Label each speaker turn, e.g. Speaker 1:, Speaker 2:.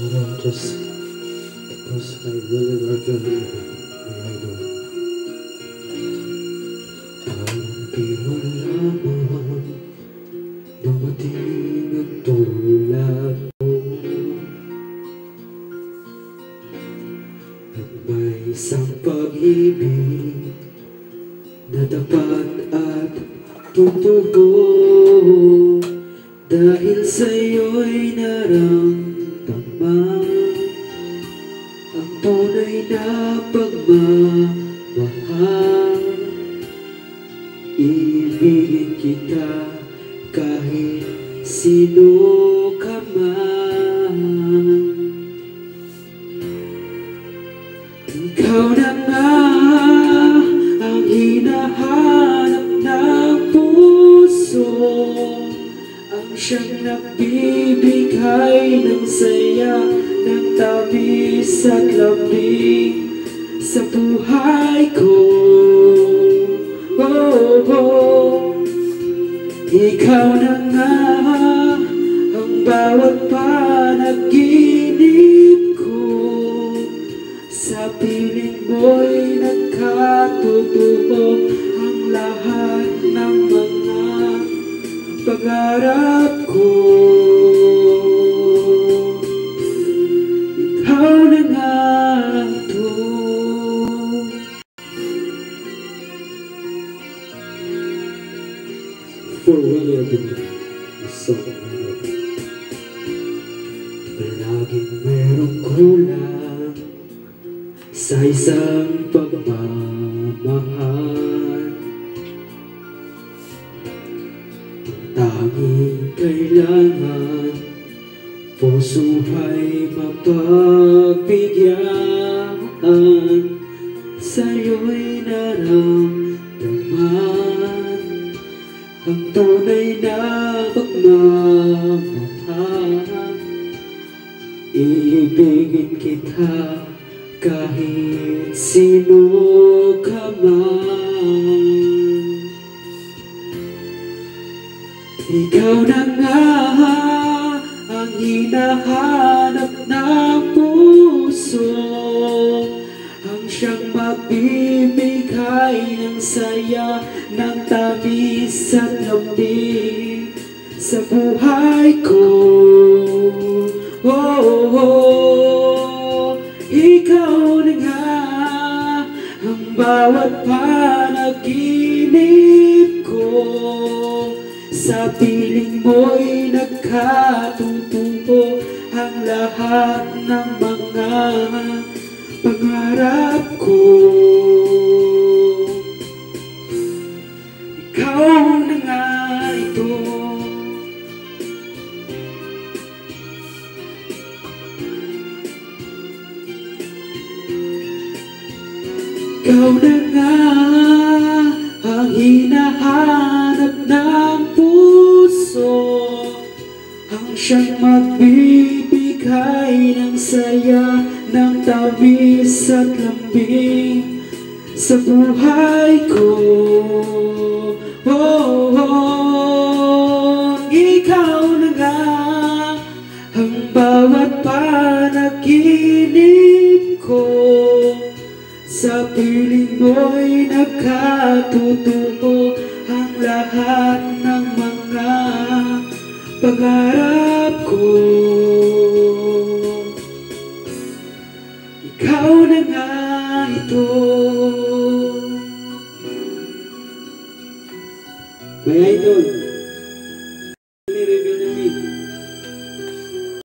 Speaker 1: Just because I really love you, my idol. Ang biro lamang dumating ang tulad mo, at may isang pag-ibig na dapat at totoo, dahil sa'yo'y naramdaman ang tunay na pagmamahal. Ibigin kita kahit sino ka man. Ikaw na nga ang hinahanap ng puso, ang siyang nagbibigay ng saya, ng tamis at lambing sa buhay ko. Oh, oh. Ikaw na nga ang bawat panaginip ko, sa piling mo'y nagkatotoo ang lahat ng mga pangarap ko. Ikaw na nga ito. For when you've been so palaging merong kulang sa isang pagmamahal. Ang tanging kailangan puso ay mapagbigyan, sa'yo'y naramdaman ang tunay na pagmamahal. Iibigin kita kahit sino ka man. Ikaw na nga ang hinahanap ng puso, ang siyang magbibigay ng saya, ng tamis at lambing sa buhay ko. Oh, oh, oh. Ikaw na nga ang bawat panaginip ko, sa piling mo'y nagkatotoo ang lahat ng mga pangarap ko. Ikaw na nga ito. Ikaw na nga ang hinahanap ng puso, ang siyang magbibigay ng saya, ng tamis at lambing sa buhay ko. Oh, oh, ikaw na nga ang bawat panaginip ko, sa piling mo'y nagkatotoo ang lahat ng mga pangarap ko. Ikaw na nga ito. May idol, nireveal